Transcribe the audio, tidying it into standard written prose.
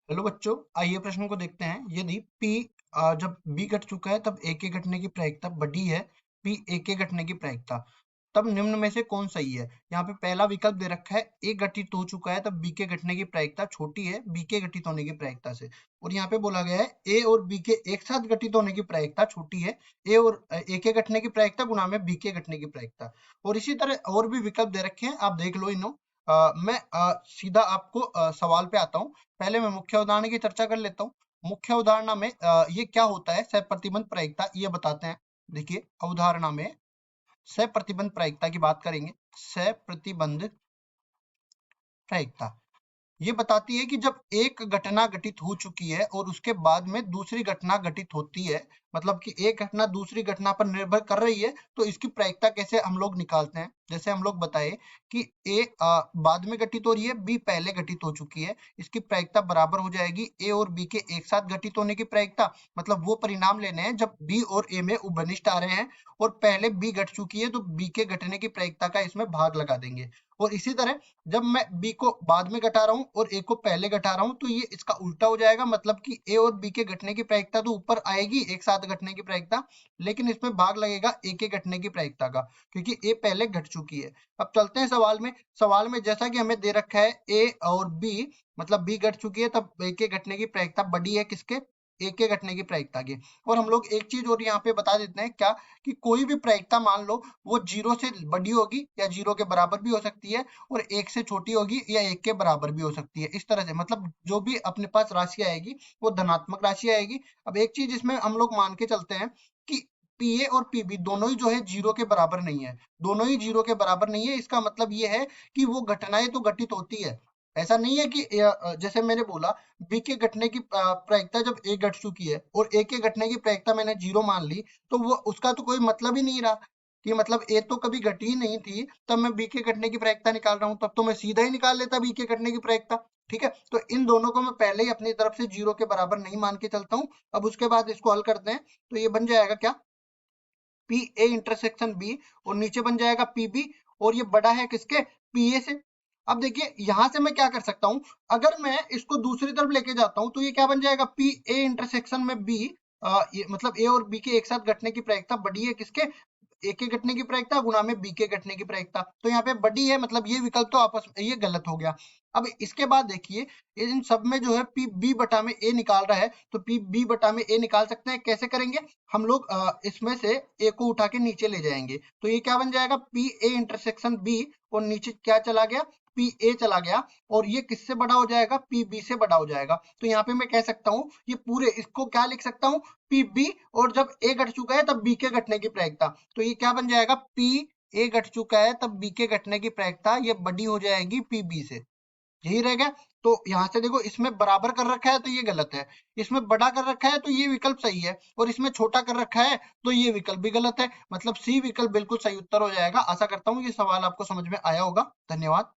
Hello बच्चों, आइए प्रश्न को देखते हैं। यदि P जब B घट चुका है तब A के घटने की प्रायिकता बड़ी है P A के घटने की प्रायिकता, तब निम्न में से कौन सही है। यहाँ पे पहला विकल्प दे रखा है A घटित हो चुका है तब B के घटने की प्रायिकता छोटी है B के घटित होने की प्रायिकता से, और यहाँ पे बोला गया है A और B के एक साथ घटित होने की प्रायिकता छोटी है A के घटने की प्रायिकता गुणा में B के घटने की प्रायिकता। और इसी तरह और भी विकल्प दे रखे हैं, आप देख लो इन्हों। मैं सीधा आपको सवाल पे आता हूँ। पहले मैं मुख्य उदाहरण की चर्चा कर लेता हूँ। मुख्य उदाहरण में ये क्या होता है, सहप्रतिबंध प्रायिकता, ये बताते हैं। देखिए, अवधारणा में सहप्रतिबंध प्रायिकता की बात करेंगे। सहप्रतिबंध प्रायिकता ये बताती है कि जब एक घटना घटित हो चुकी है और उसके बाद में दूसरी घटना घटित होती है, मतलब कि एक घटना दूसरी घटना पर निर्भर कर रही है, तो इसकी प्रायिकता कैसे हम लोग निकालते हैं। जैसे हम लोग बताए कि ए बाद में घटित हो रही है, बी पहले घटित हो चुकी है, इसकी प्रायिकता बराबर हो जाएगी ए और बी के एक साथ घटित होने की प्रायिकता। मतलब वो परिणाम लेने हैं जब बी और ए में उभनिष्ठ आ रहे हैं और पहले बी घट चुकी है, तो बी के घटने की प्रायिकता का इसमें भाग लगा देंगे। और इसी तरह जब मैं बी को बाद में घटा रहा हूँ और ए को पहले घटा रहा हूँ, तो ये इसका उल्टा हो जाएगा। मतलब कि ए और बी के घटने की प्रायिकता तो ऊपर आएगी, एक साथ घटने की प्रायिकता, लेकिन इसमें भाग लगेगा ए के घटने की प्रायिकता का, क्योंकि ए पहले घट चुकी है। अब चलते हैं सवाल में। सवाल में जैसा कि हमें दे रखा है ए और बी, मतलब बी घट चुकी है तब ए के घटने की प्रायिकता बड़ी है किसके, ए के घटने की प्रायिकता की। और हम लोग एक चीज और यहाँ पे बता देते हैं क्या, कि कोई भी प्रायिकता मान लो वो 0 से बड़ी होगी या 0 के बराबर भी हो सकती है, और 1 से छोटी होगी या 1 के बराबर भी हो सकती है। इस तरह से मतलब जो भी अपने पास राशि आएगी वो धनात्मक राशि आएगी। अब एक चीज इसमें हम लोग मान के चलते हैं कि पीए और पीबी दोनों ही जो है 0 के बराबर नहीं है। दोनों ही 0 के बराबर नहीं है, इसका मतलब ये है कि वो घटनाएं तो घटित होती है। ऐसा नहीं है कि जैसे मैंने बोला, बी के घटने की प्रायिकता जब ए घट चुकी है और ए के घटने की प्रायिकता मैंने 0 मान ली, तो वो उसका तो कोई मतलब ही नहीं रहा, कि मतलब ए तो कभी घटी ही नहीं थी, तब मैं बी के घटने की प्रायिकता निकाल रहा हूँ, तब तो मैं सीधा ही निकाल लेता बी के घटने की प्रायिकता। ठीक है, तो इन दोनों को मैं पहले ही अपनी तरफ से 0 के बराबर नहीं मान के चलता हूँ। अब उसके बाद इसको हल करते हैं, तो ये बन जाएगा क्या, पी ए इंटरसेक्शन बी, और नीचे बन जाएगा पी बी, और ये बड़ा है किसके, पी ए से। अब देखिए यहां से मैं क्या कर सकता हूं, अगर मैं इसको दूसरी तरफ लेके जाता हूं तो ये क्या बन जाएगा, पी ए इंटरसेक्शन में बी, ये मतलब ए और बी के एक साथ घटने की प्रायिकता बड़ी है किसके, ए के घटने की प्रायिकता गुणा में बी के घटने की प्रायिकता। तो यहाँ पे बड़ी है, मतलब ये विकल्प तो आपस में ये गलत हो गया। अब इसके बाद देखिए, इन सब में जो है पी बी बटा में ए निकाल रहा है, तो पी बी बटा में ए निकाल सकते हैं। कैसे करेंगे, हम लोग इसमें से ए को उठा के नीचे ले जाएंगे, तो ये क्या बन जाएगा, पी ए इंटरसेक्शन बी, और नीचे क्या चला गया, पी ए चला गया, और ये किससे बड़ा हो जाएगा, पी बी से बड़ा हो जाएगा। तो यहाँ पे मैं कह सकता हूँ, ये पूरे इसको क्या लिख सकता हूँ, पी बी, और जब ए घट चुका है तब बी के घटने की प्रायिकता, तो ये क्या बन जाएगा, पी ए घट चुका है तब बी के घटने की प्रायिकता ये बड़ी हो जाएगी पी बी से। यही रह गया। तो यहाँ से देखो, इसमें बराबर कर रखा है तो ये गलत है, इसमें बड़ा कर रखा है तो ये विकल्प सही है, और इसमें छोटा कर रखा है तो ये विकल्प भी गलत है। मतलब सी विकल्प बिल्कुल सही उत्तर हो जाएगा। आशा करता हूँ ये सवाल आपको समझ में आया होगा। धन्यवाद।